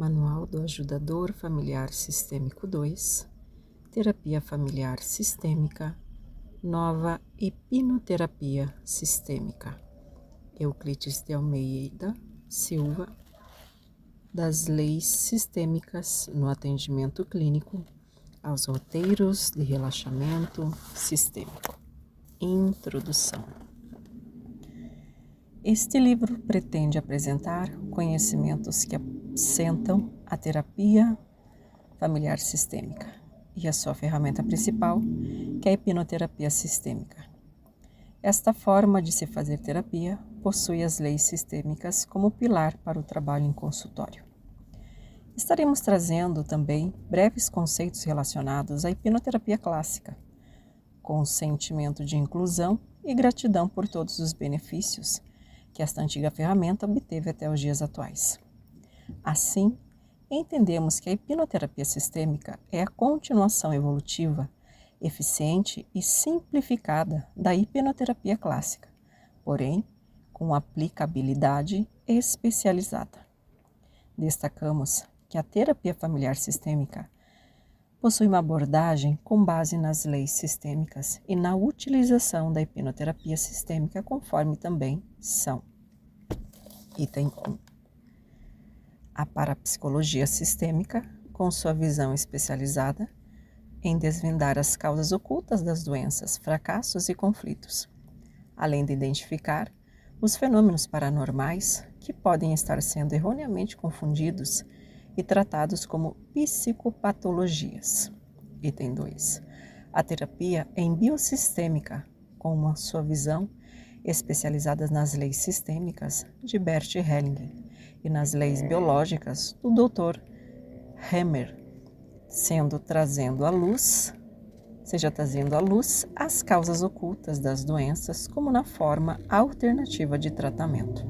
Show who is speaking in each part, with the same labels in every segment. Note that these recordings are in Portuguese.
Speaker 1: Manual do Ajudador Familiar Sistêmico 2, Terapia Familiar Sistêmica, Nova Hipnoterapia Sistêmica. Euclides de Almeida Silva, das Leis Sistêmicas no Atendimento Clínico aos Roteiros de Relaxamento Sistêmico. Introdução. Este livro pretende apresentar conhecimentos que assentam a terapia familiar sistêmica e a sua ferramenta principal, que é a hipnoterapia sistêmica. Esta forma de se fazer terapia possui as leis sistêmicas como pilar para o trabalho em consultório. Estaremos trazendo também breves conceitos relacionados à hipnoterapia clássica, com sentimento de inclusão e gratidão por todos os benefícios que esta antiga ferramenta obteve até os dias atuais. Assim, entendemos que a hipnoterapia sistêmica é a continuação evolutiva, eficiente e simplificada da hipnoterapia clássica, porém com aplicabilidade especializada. Destacamos que a terapia familiar sistêmica possui uma abordagem com base nas leis sistêmicas e na utilização da hipnoterapia sistêmica conforme também são. Item 1. A parapsicologia sistêmica, com sua visão especializada em desvendar as causas ocultas das doenças, fracassos e conflitos, além de identificar os fenômenos paranormais que podem estar sendo erroneamente confundidos e tratados como psicopatologias. Item 2. A terapia em biosistêmica, com a sua visão especializada nas leis sistêmicas de Bert Hellinger e nas leis biológicas do Dr. Hammer, trazendo à luz as causas ocultas das doenças como na forma alternativa de tratamento.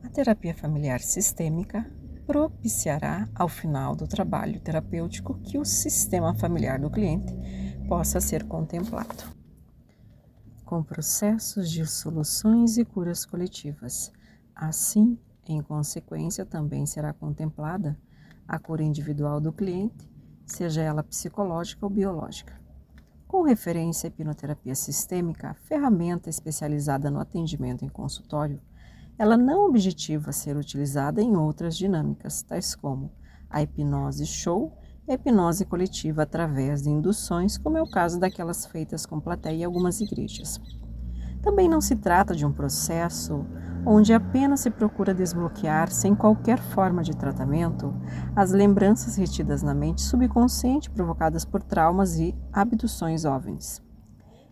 Speaker 1: A terapia familiar sistêmica propiciará ao final do trabalho terapêutico que o sistema familiar do cliente possa ser contemplado, com processos de soluções e curas coletivas. Assim, em consequência, também será contemplada a cura individual do cliente, seja ela psicológica ou biológica. Com referência à hipnoterapia sistêmica, ferramenta especializada no atendimento em consultório, ela não objetiva ser utilizada em outras dinâmicas, tais como a hipnose show e a hipnose coletiva através de induções, como é o caso daquelas feitas com plateia em algumas igrejas. Também não se trata de um processo onde apenas se procura desbloquear, sem qualquer forma de tratamento, as lembranças retidas na mente subconsciente provocadas por traumas e abduções OVNIs.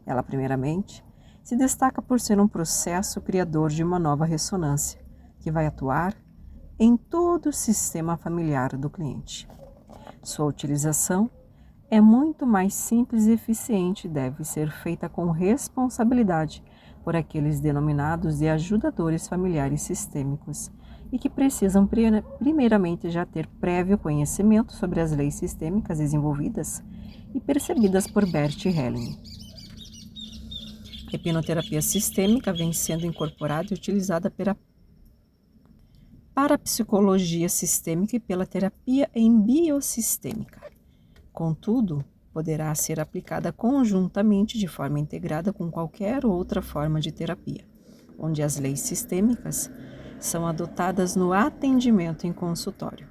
Speaker 1: Ela, primeiramente, se destaca por ser um processo criador de uma nova ressonância, que vai atuar em todo o sistema familiar do cliente. Sua utilização é muito mais simples e eficiente e deve ser feita com responsabilidade por aqueles denominados de ajudadores familiares sistêmicos e que precisam primeiramente já ter prévio conhecimento sobre as leis sistêmicas desenvolvidas e percebidas por Bert Hellinger. A hipnoterapia sistêmica vem sendo incorporada e utilizada pela parapsicologia sistêmica e pela terapia em biosistêmica. Contudo, poderá ser aplicada conjuntamente de forma integrada com qualquer outra forma de terapia, onde as leis sistêmicas são adotadas no atendimento em consultório.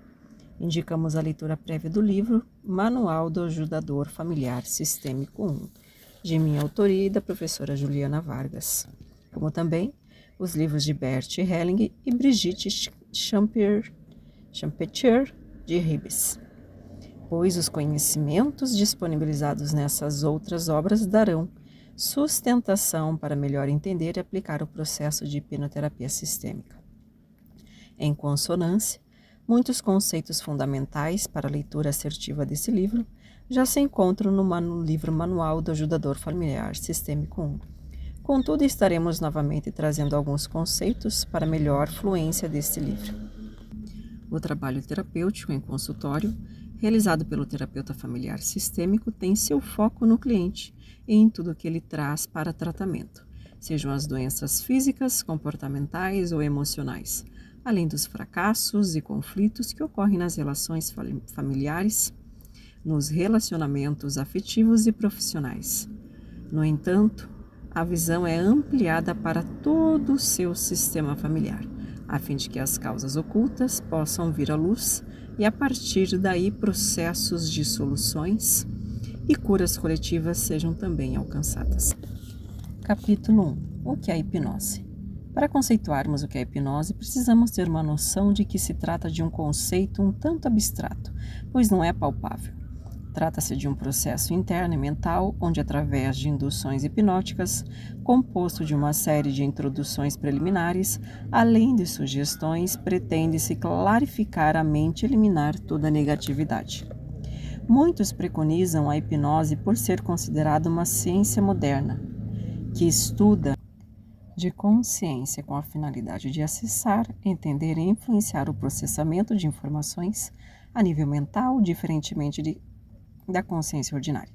Speaker 1: Indicamos a leitura prévia do livro Manual do Ajudador Familiar Sistêmico 1, de minha autoria e da professora Juliana Vargas, como também os livros de Bert Hellinger e Brigitte Champetier de Ribes, pois os conhecimentos disponibilizados nessas outras obras darão sustentação para melhor entender e aplicar o processo de hipnoterapia sistêmica. Em consonância, muitos conceitos fundamentais para a leitura assertiva desse livro já se encontram no livro Manual do Ajudador Familiar Sistêmico 1. Contudo, estaremos novamente trazendo alguns conceitos para melhor fluência deste livro. O trabalho terapêutico em consultório, realizado pelo terapeuta familiar sistêmico, tem seu foco no cliente e em tudo que ele traz para tratamento, sejam as doenças físicas, comportamentais ou emocionais, além dos fracassos e conflitos que ocorrem nas relações familiares, nos relacionamentos afetivos e profissionais. No entanto, a visão é ampliada para todo o seu sistema familiar, a fim de que as causas ocultas possam vir à luz e, a partir daí, processos de soluções e curas coletivas sejam também alcançadas. Capítulo 1. O que é a hipnose? Para conceituarmos o que é a hipnose, precisamos ter uma noção de que se trata de um conceito um tanto abstrato, pois não é palpável. Trata-se de um processo interno e mental, onde, através de induções hipnóticas, composto de uma série de introduções preliminares, além de sugestões, pretende-se clarificar a mente e eliminar toda a negatividade. Muitos preconizam a hipnose por ser considerada uma ciência moderna, que estuda de consciência com a finalidade de acessar, entender e influenciar o processamento de informações a nível mental, diferentemente da consciência ordinária.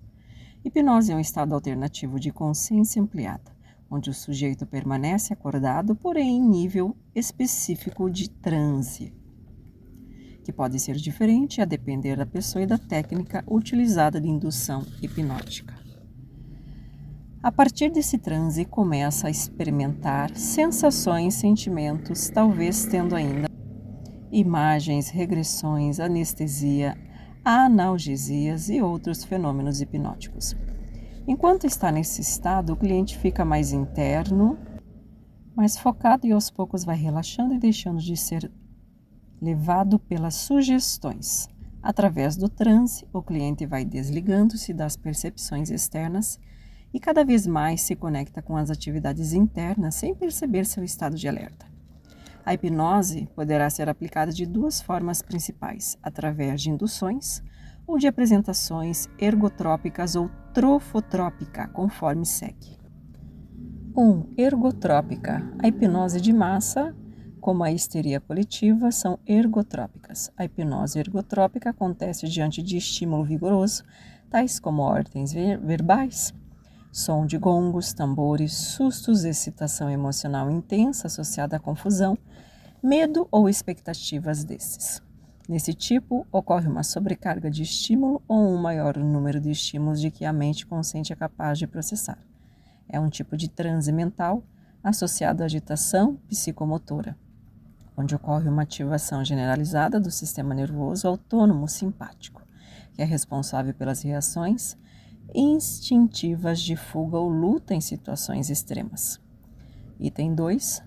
Speaker 1: Hipnose é um estado alternativo de consciência ampliada, onde o sujeito permanece acordado, porém em nível específico de transe, que pode ser diferente a depender da pessoa e da técnica utilizada de indução hipnótica. A partir desse transe, começa a experimentar sensações, sentimentos, talvez tendo ainda imagens, regressões, anestesia, analgesias e outros fenômenos hipnóticos. Enquanto está nesse estado, o cliente fica mais interno, mais focado e aos poucos vai relaxando e deixando de ser levado pelas sugestões. Através do transe, o cliente vai desligando-se das percepções externas e cada vez mais se conecta com as atividades internas sem perceber seu estado de alerta. A hipnose poderá ser aplicada de duas formas principais, através de induções ou de apresentações ergotrópicas ou trofotrópica, conforme segue. 1. Ergotrópica. A hipnose de massa, como a histeria coletiva, são ergotrópicas. A hipnose ergotrópica acontece diante de estímulo vigoroso, tais como ordens verbais, som de gongos, tambores, sustos, excitação emocional intensa associada à confusão, medo ou expectativas desses. Nesse tipo, ocorre uma sobrecarga de estímulo ou um maior número de estímulos de que a mente consciente é capaz de processar. É um tipo de transe mental associado à agitação psicomotora, onde ocorre uma ativação generalizada do sistema nervoso autônomo simpático, que é responsável pelas reações instintivas de fuga ou luta em situações extremas. Item 2.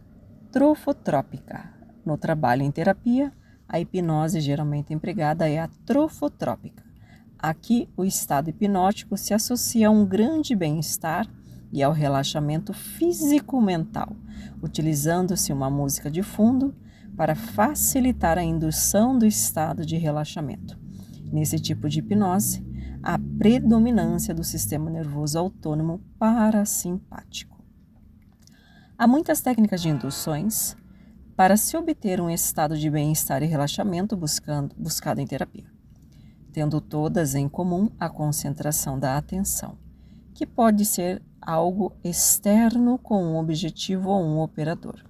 Speaker 1: Trofotrópica. No trabalho em terapia, a hipnose geralmente empregada é a trofotrópica. Aqui, o estado hipnótico se associa a um grande bem-estar e ao relaxamento físico-mental, utilizando-se uma música de fundo para facilitar a indução do estado de relaxamento. Nesse tipo de hipnose, a predominância do sistema nervoso autônomo parasimpático. Há muitas técnicas de induções para se obter um estado de bem-estar e relaxamento buscado em terapia, tendo todas em comum a concentração da atenção, que pode ser algo externo com um objetivo ou um operador,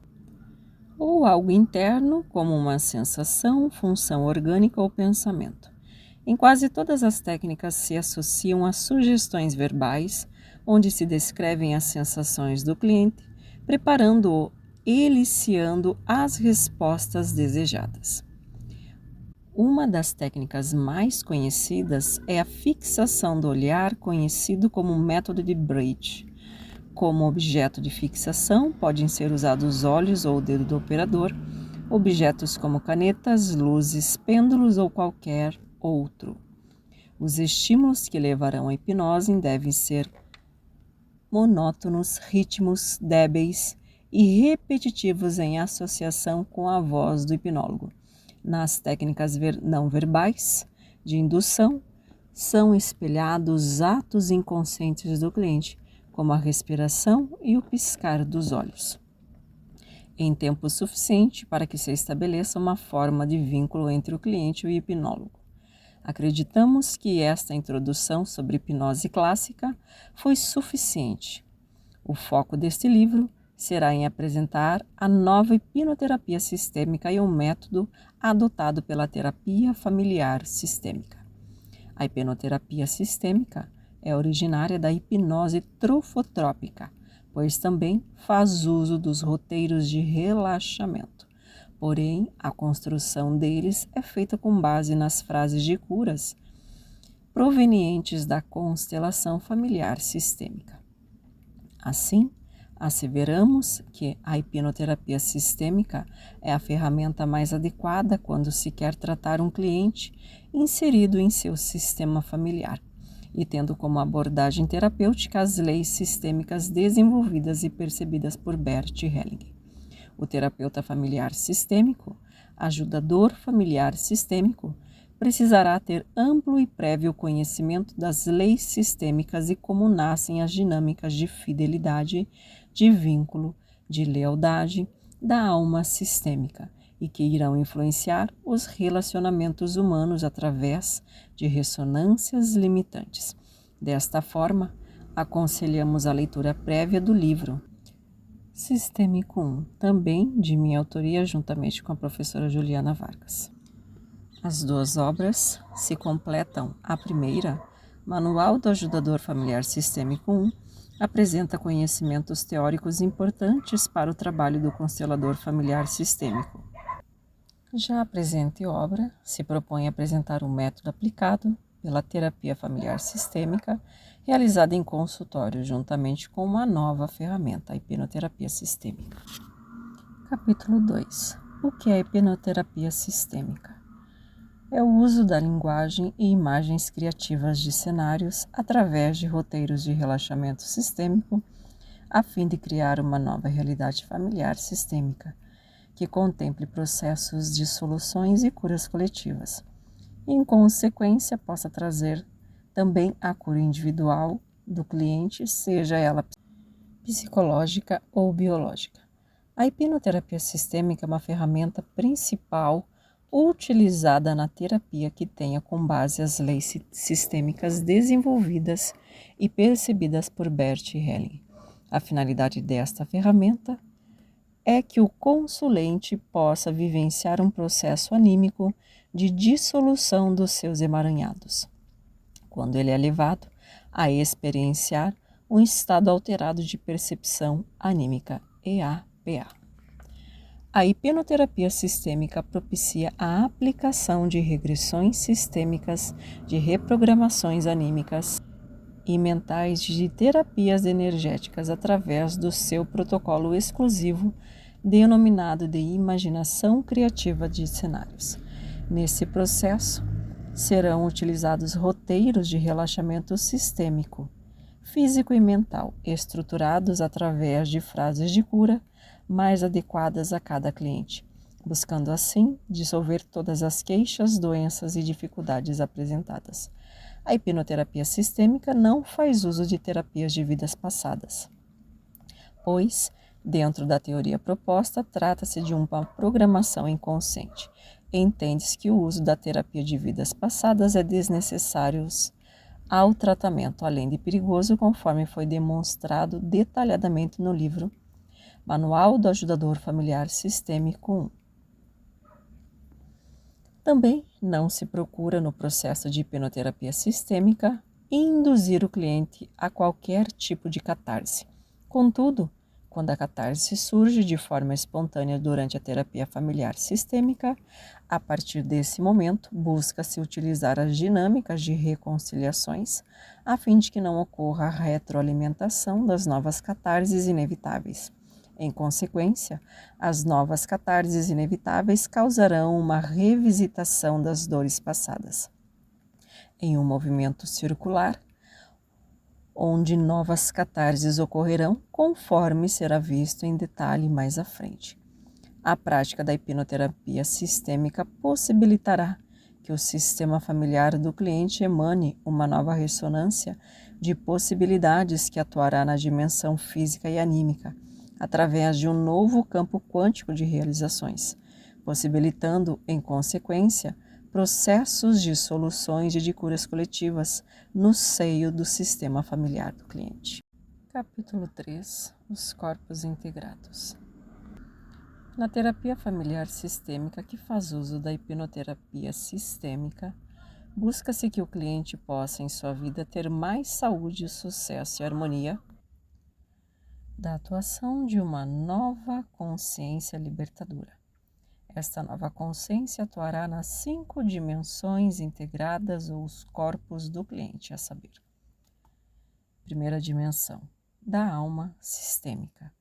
Speaker 1: ou algo interno como uma sensação, função orgânica ou pensamento. Em quase todas as técnicas se associam a sugestões verbais, onde se descrevem as sensações do cliente, preparando-o, eliciando as respostas desejadas. Uma das técnicas mais conhecidas é a fixação do olhar, conhecido como método de Bridge. Como objeto de fixação, podem ser usados os olhos ou o dedo do operador, objetos como canetas, luzes, pêndulos ou qualquer outro. Os estímulos que levarão à hipnose devem ser monótonos, ritmos débeis e repetitivos em associação com a voz do hipnólogo. Nas técnicas não verbais de indução, são espelhados atos inconscientes do cliente, como a respiração e o piscar dos olhos, em tempo suficiente para que se estabeleça uma forma de vínculo entre o cliente e o hipnólogo. Acreditamos que esta introdução sobre hipnose clássica foi suficiente. O foco deste livro será em apresentar a nova hipnoterapia sistêmica e um método adotado pela terapia familiar sistêmica. A hipnoterapia sistêmica é originária da hipnose trofotrópica, pois também faz uso dos roteiros de relaxamento. Porém, a construção deles é feita com base nas frases de curas provenientes da constelação familiar sistêmica. Assim, asseveramos que a hipnoterapia sistêmica é a ferramenta mais adequada quando se quer tratar um cliente inserido em seu sistema familiar e tendo como abordagem terapêutica as leis sistêmicas desenvolvidas e percebidas por Bert Helling. O terapeuta familiar sistêmico, ajudador familiar sistêmico, precisará ter amplo e prévio conhecimento das leis sistêmicas e como nascem as dinâmicas de fidelidade, de vínculo, de lealdade da alma sistêmica e que irão influenciar os relacionamentos humanos através de ressonâncias limitantes. Desta forma, aconselhamos a leitura prévia do livro Sistêmico 1, também de minha autoria, juntamente com a professora Juliana Vargas. As duas obras se completam. A primeira, Manual do Ajudador Familiar Sistêmico 1, apresenta conhecimentos teóricos importantes para o trabalho do constelador familiar sistêmico. Já a presente obra se propõe a apresentar um método aplicado pela terapia familiar sistêmica, realizada em consultório, juntamente com uma nova ferramenta, a hipnoterapia sistêmica. Capítulo 2. O que é a hipnoterapia sistêmica? É o uso da linguagem e imagens criativas de cenários através de roteiros de relaxamento sistêmico, a fim de criar uma nova realidade familiar sistêmica, que contemple processos de soluções e curas coletivas, e, em consequência, possa trazer também a cura individual do cliente, seja ela psicológica ou biológica. A hipnoterapia sistêmica é uma ferramenta principal utilizada na terapia que tenha como base as leis sistêmicas desenvolvidas e percebidas por Bert Helling. A finalidade desta ferramenta é que o consulente possa vivenciar um processo anímico de dissolução dos seus emaranhados, quando ele é levado a experienciar um estado alterado de percepção anímica, EAPA. A hipnoterapia sistêmica propicia a aplicação de regressões sistêmicas, de reprogramações anímicas e mentais de terapias energéticas através do seu protocolo exclusivo, denominado de imaginação criativa de cenários. Nesse processo, serão utilizados roteiros de relaxamento sistêmico, físico e mental, estruturados através de frases de cura mais adequadas a cada cliente, buscando assim dissolver todas as queixas, doenças e dificuldades apresentadas. A hipnoterapia sistêmica não faz uso de terapias de vidas passadas, pois, dentro da teoria proposta, trata-se de uma programação inconsciente. Entende-se que o uso da terapia de vidas passadas é desnecessário ao tratamento, além de perigoso, conforme foi demonstrado detalhadamente no livro Manual do Ajudador Familiar Sistêmico 1. Também não se procura, no processo de hipnoterapia sistêmica, induzir o cliente a qualquer tipo de catarse. Contudo, quando a catarse surge de forma espontânea durante a terapia familiar sistêmica, a partir desse momento, busca-se utilizar as dinâmicas de reconciliações, a fim de que não ocorra a retroalimentação das novas catarses inevitáveis. Em consequência, as novas catarses inevitáveis causarão uma revisitação das dores passadas, em um movimento circular, onde novas catarses ocorrerão, conforme será visto em detalhe mais à frente. A prática da hipnoterapia sistêmica possibilitará que o sistema familiar do cliente emane uma nova ressonância de possibilidades que atuará na dimensão física e anímica, através de um novo campo quântico de realizações, possibilitando, em consequência, processos de soluções e de curas coletivas no seio do sistema familiar do cliente. Capítulo 3: Os corpos integrados. Na terapia familiar sistêmica, que faz uso da hipnoterapia sistêmica, busca-se que o cliente possa em sua vida ter mais saúde, sucesso e harmonia da atuação de uma nova consciência libertadora. Esta nova consciência atuará nas 5 dimensões integradas ou os corpos do cliente, a saber: primeira dimensão, da alma sistêmica.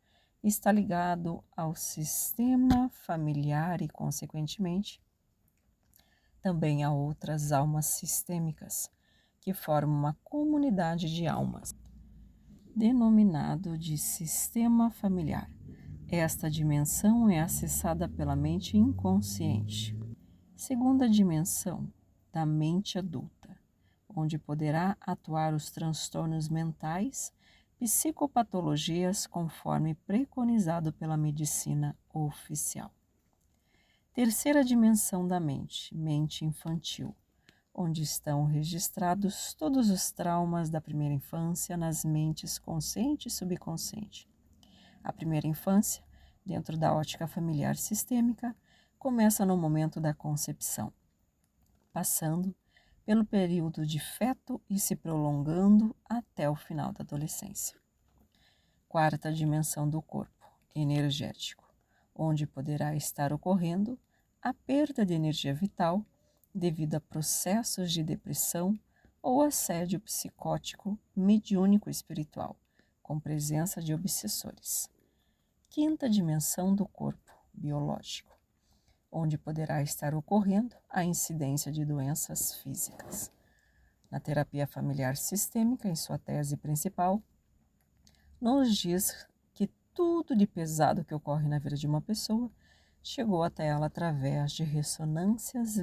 Speaker 1: Está ligado ao sistema familiar e, consequentemente, também a outras almas sistêmicas, que formam uma comunidade de almas, denominado de sistema familiar. Esta dimensão é acessada pela mente inconsciente. Segunda dimensão, da mente adulta, onde poderá atuar os transtornos mentais, psicopatologias conforme preconizado pela medicina oficial. Terceira dimensão da mente, mente infantil, onde estão registrados todos os traumas da primeira infância nas mentes consciente e subconsciente. A primeira infância, dentro da ótica familiar sistêmica, começa no momento da concepção, passando pelo período de feto e se prolongando até o final da adolescência. Quarta dimensão do corpo, energético, onde poderá estar ocorrendo a perda de energia vital devido a processos de depressão ou assédio psicótico mediúnico espiritual, com presença de obsessores. Quinta dimensão do corpo, biológico, onde poderá estar ocorrendo a incidência de doenças físicas. Na terapia familiar sistêmica, em sua tese principal, nos diz que tudo de pesado que ocorre na vida de uma pessoa chegou até ela através de ressonâncias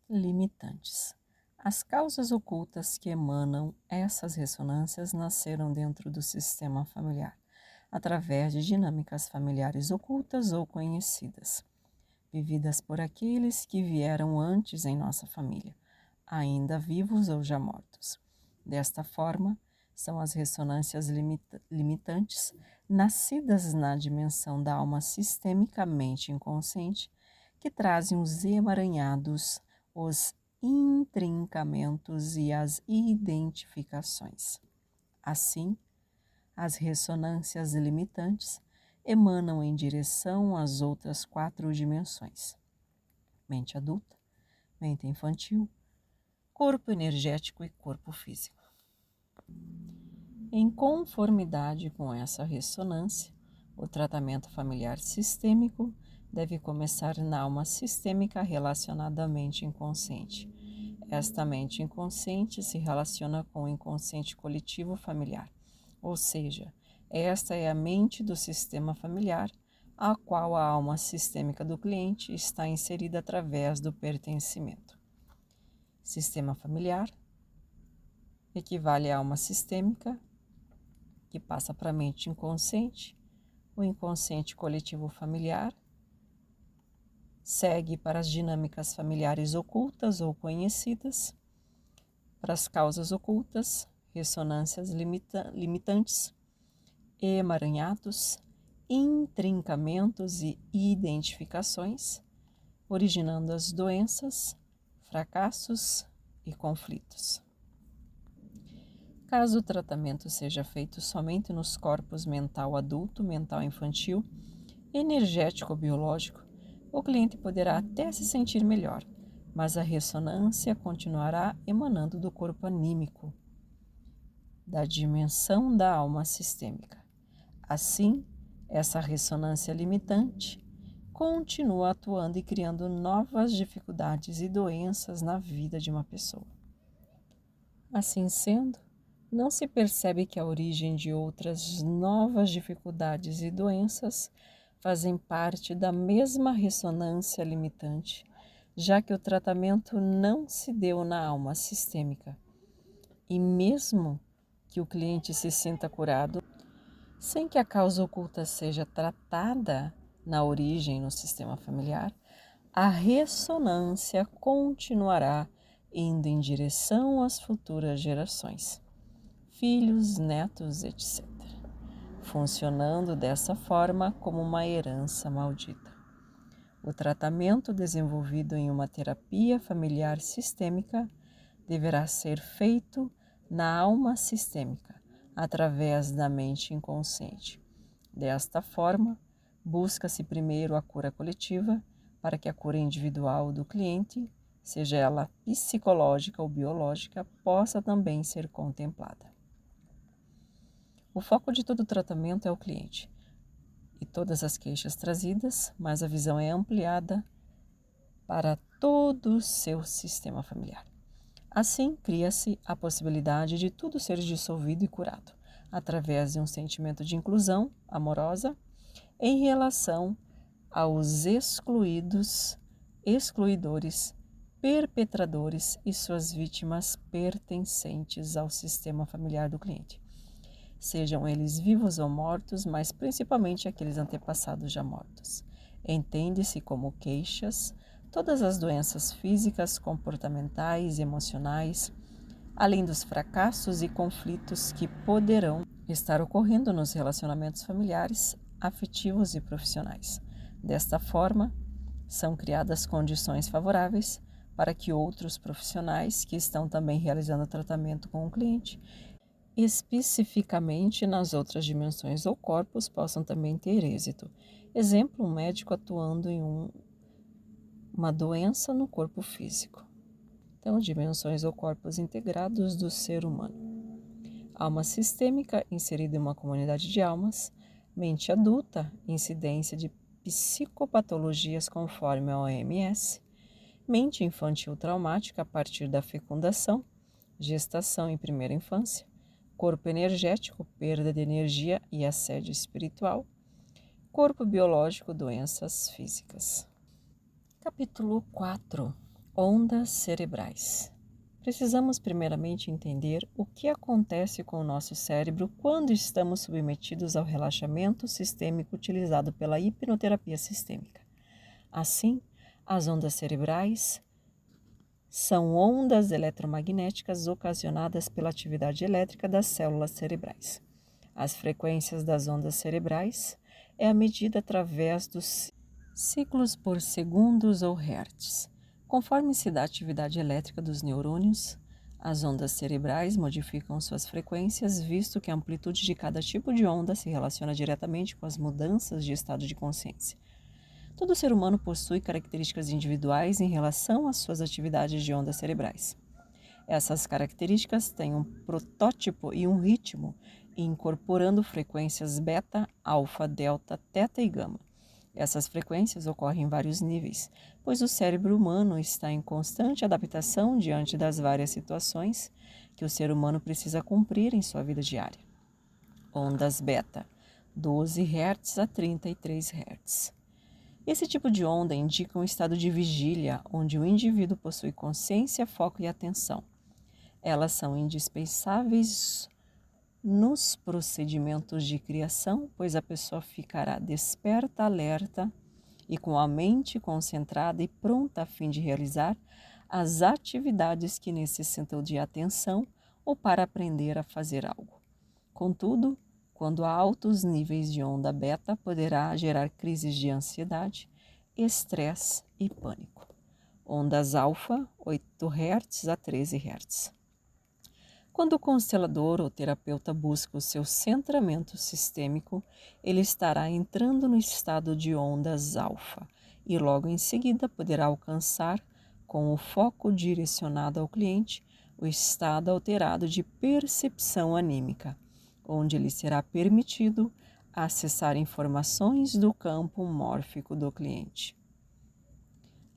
Speaker 1: limitantes. As causas ocultas que emanam essas ressonâncias nasceram dentro do sistema familiar, através de dinâmicas familiares ocultas ou conhecidas, vividas por aqueles que vieram antes em nossa família, ainda vivos ou já mortos. Desta forma, são as ressonâncias limitantes, nascidas na dimensão da alma sistemicamente inconsciente, que trazem os emaranhados, os intrincamentos e as identificações. Assim, as ressonâncias limitantes emanam em direção às outras 4 dimensões: mente adulta, mente infantil, corpo energético e corpo físico. Em conformidade com essa ressonância, o tratamento familiar sistêmico deve começar na alma sistêmica relacionada à mente inconsciente. Esta mente inconsciente se relaciona com o inconsciente coletivo familiar, ou seja, esta é a mente do sistema familiar, a qual a alma sistêmica do cliente está inserida através do pertencimento. Sistema familiar equivale à alma sistêmica, que passa para a mente inconsciente. O inconsciente coletivo familiar segue para as dinâmicas familiares ocultas ou conhecidas, para as causas ocultas, ressonâncias limitantes, emaranhados, intrincamentos e identificações, originando as doenças, fracassos e conflitos. Caso o tratamento seja feito somente nos corpos mental adulto, mental infantil, energético ou biológico, o cliente poderá até se sentir melhor, mas a ressonância continuará emanando do corpo anímico, da dimensão da alma sistêmica. Assim, essa ressonância limitante continua atuando e criando novas dificuldades e doenças na vida de uma pessoa. Assim sendo, não se percebe que a origem de outras novas dificuldades e doenças fazem parte da mesma ressonância limitante, já que o tratamento não se deu na alma sistêmica. E mesmo que o cliente se sinta curado, sem que a causa oculta seja tratada na origem no sistema familiar, a ressonância continuará indo em direção às futuras gerações, filhos, netos, etc., funcionando dessa forma como uma herança maldita. O tratamento desenvolvido em uma terapia familiar sistêmica deverá ser feito na alma sistêmica, através da mente inconsciente. Desta forma, busca-se primeiro a cura coletiva, para que a cura individual do cliente, seja ela psicológica ou biológica, possa também ser contemplada. O foco de todo o tratamento é o cliente e todas as queixas trazidas, mas a visão é ampliada para todo o seu sistema familiar. Assim, cria-se a possibilidade de tudo ser dissolvido e curado, através de um sentimento de inclusão amorosa em relação aos excluídos, excluidores, perpetradores e suas vítimas pertencentes ao sistema familiar do cliente. Sejam eles vivos ou mortos, mas principalmente aqueles antepassados já mortos. Entende-se como queixas todas as doenças físicas, comportamentais e emocionais, além dos fracassos e conflitos que poderão estar ocorrendo nos relacionamentos familiares, afetivos e profissionais. Desta forma, são criadas condições favoráveis para que outros profissionais que estão também realizando tratamento com o cliente, especificamente nas outras dimensões ou corpos, possam também ter êxito. Exemplo, um médico atuando em uma doença no corpo físico. Então, dimensões ou corpos integrados do ser humano. Alma sistêmica inserida em uma comunidade de almas. Mente adulta, incidência de psicopatologias conforme a OMS. Mente infantil traumática a partir da fecundação, gestação em primeira infância. Corpo energético, perda de energia e assédio espiritual. Corpo biológico, doenças físicas. Capítulo 4. Ondas cerebrais. Precisamos primeiramente entender o que acontece com o nosso cérebro quando estamos submetidos ao relaxamento sistêmico utilizado pela hipnoterapia sistêmica. Assim, as ondas cerebrais são ondas eletromagnéticas ocasionadas pela atividade elétrica das células cerebrais. As frequências das ondas cerebrais é medida através dos ciclos por segundos ou hertz. Conforme se dá a atividade elétrica dos neurônios, as ondas cerebrais modificam suas frequências, visto que a amplitude de cada tipo de onda se relaciona diretamente com as mudanças de estado de consciência. Todo ser humano possui características individuais em relação às suas atividades de ondas cerebrais. Essas características têm um protótipo e um ritmo, incorporando frequências beta, alfa, delta, teta e gama. Essas frequências ocorrem em vários níveis, pois o cérebro humano está em constante adaptação diante das várias situações que o ser humano precisa cumprir em sua vida diária. Ondas beta, 12 Hz a 33 Hz. Esse tipo de onda indica um estado de vigília, onde o indivíduo possui consciência, foco e atenção. Elas são indispensáveis nos procedimentos de criação, pois a pessoa ficará desperta, alerta e com a mente concentrada e pronta a fim de realizar as atividades que necessitam de atenção ou para aprender a fazer algo. Contudo, quando há altos níveis de onda beta, poderá gerar crises de ansiedade, estresse e pânico. Ondas alfa, 8 Hz a 13 Hz. Quando o constelador ou terapeuta busca o seu centramento sistêmico, ele estará entrando no estado de ondas alfa e logo em seguida poderá alcançar, com o foco direcionado ao cliente, o estado alterado de percepção anímica, onde lhe será permitido acessar informações do campo mórfico do cliente.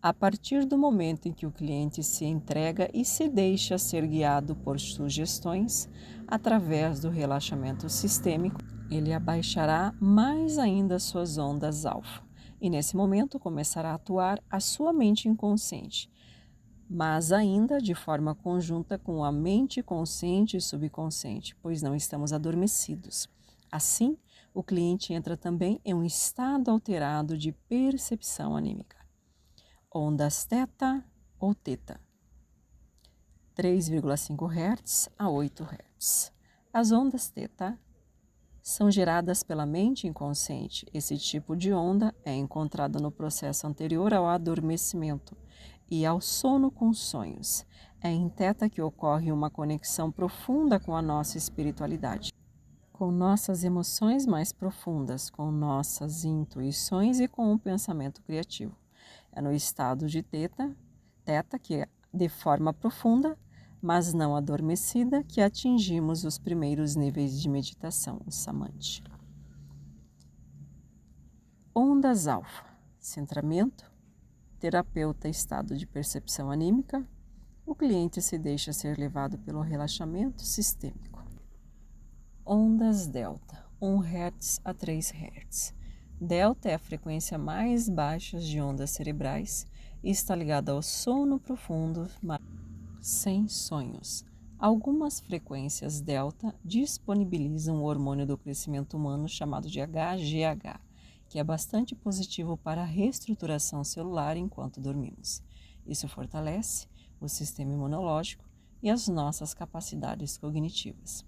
Speaker 1: A partir do momento em que o cliente se entrega e se deixa ser guiado por sugestões, através do relaxamento sistêmico, ele abaixará mais ainda suas ondas alfa e nesse momento começará a atuar a sua mente inconsciente, mas ainda de forma conjunta com a mente consciente e subconsciente, pois não estamos adormecidos. Assim, o cliente entra também em um estado alterado de percepção anímica. Ondas teta ou teta, 3,5 Hz a 8 Hz. As ondas θ são geradas pela mente inconsciente. Esse tipo de onda é encontrado no processo anterior ao adormecimento e ao sono com sonhos. É em θ que ocorre uma conexão profunda com a nossa espiritualidade, com nossas emoções mais profundas, com nossas intuições e com o pensamento criativo. É no estado de θ que, de forma profunda, mas não adormecida, que atingimos os primeiros níveis de meditação, o samadhi. Ondas alfa, centramento, terapeuta, estado de percepção anímica. O cliente se deixa ser levado pelo relaxamento sistêmico. Ondas delta, 1 Hz a 3 Hz. Delta é a frequência mais baixa de ondas cerebrais e está ligada ao sono profundo, mas sem sonhos. Algumas frequências delta disponibilizam o hormônio do crescimento humano chamado de HGH, que é bastante positivo para a reestruturação celular enquanto dormimos. Isso fortalece o sistema imunológico e as nossas capacidades cognitivas.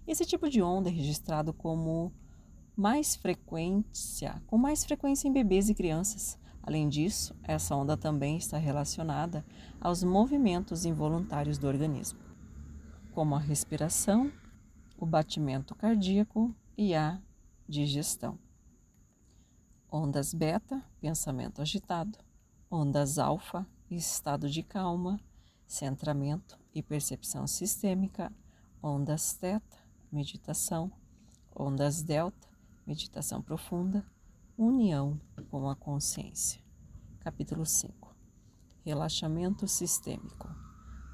Speaker 1: Esse tipo de onda é registrado com mais frequência em bebês e crianças. Além disso, essa onda também está relacionada aos movimentos involuntários do organismo, como a respiração, o batimento cardíaco e a digestão. Ondas beta, pensamento agitado. Ondas alfa, estado de calma, centramento e percepção sistêmica. Ondas teta, meditação. Ondas delta, meditação profunda, união com a consciência. Capítulo 5. Relaxamento sistêmico.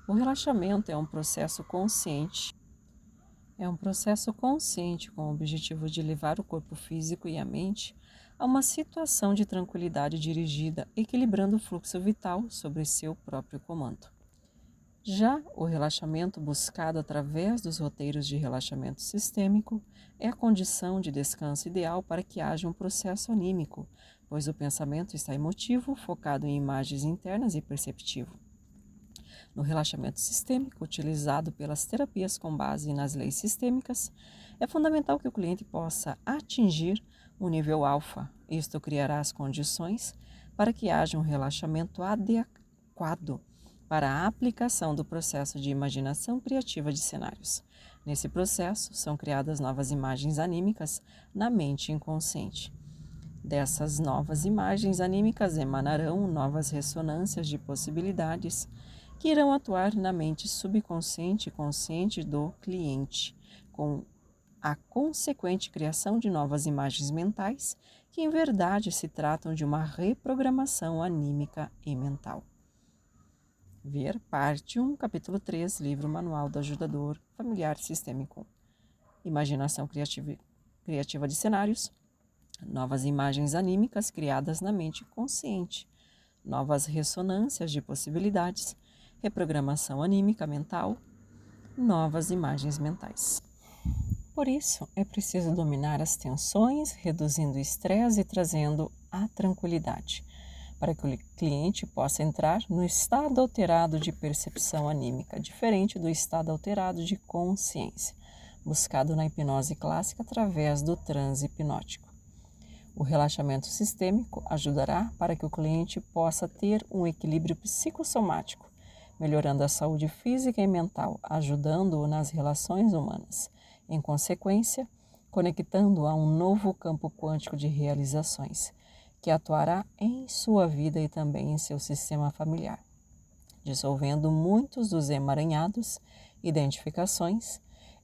Speaker 1: O relaxamento é um processo consciente. Com o objetivo de levar o corpo físico e a mente a uma situação de tranquilidade dirigida, equilibrando o fluxo vital sobre seu próprio comando. Já o relaxamento buscado através dos roteiros de relaxamento sistêmico é a condição de descanso ideal para que haja um processo anímico, pois o pensamento está emotivo, focado em imagens internas e perceptivo. No relaxamento sistêmico, utilizado pelas terapias com base nas leis sistêmicas, é fundamental que o cliente possa atingir o nível alfa. Isto criará as condições para que haja um relaxamento adequado para a aplicação do processo de imaginação criativa de cenários. Nesse processo, são criadas novas imagens anímicas na mente inconsciente. Dessas novas imagens anímicas emanarão novas ressonâncias de possibilidades que irão atuar na mente subconsciente e consciente do cliente, com a consequente criação de novas imagens mentais, que em verdade se tratam de uma reprogramação anímica e mental. Ver parte 1, capítulo 3, livro Manual do Ajudador Familiar Sistêmico. Imaginação criativa de cenários. Novas imagens anímicas criadas na mente consciente. Novas ressonâncias de possibilidades. Reprogramação anímica mental. Novas imagens mentais. Por isso, é preciso dominar as tensões, reduzindo o estresse e trazendo a tranquilidade, para que o cliente possa entrar no estado alterado de percepção anímica, diferente do estado alterado de consciência, buscado na hipnose clássica através do transe hipnótico. O relaxamento sistêmico ajudará para que o cliente possa ter um equilíbrio psicossomático, melhorando a saúde física e mental, ajudando-o nas relações humanas. Em consequência, conectando-o a um novo campo quântico de realizações, que atuará em sua vida e também em seu sistema familiar, dissolvendo muitos dos emaranhados, identificações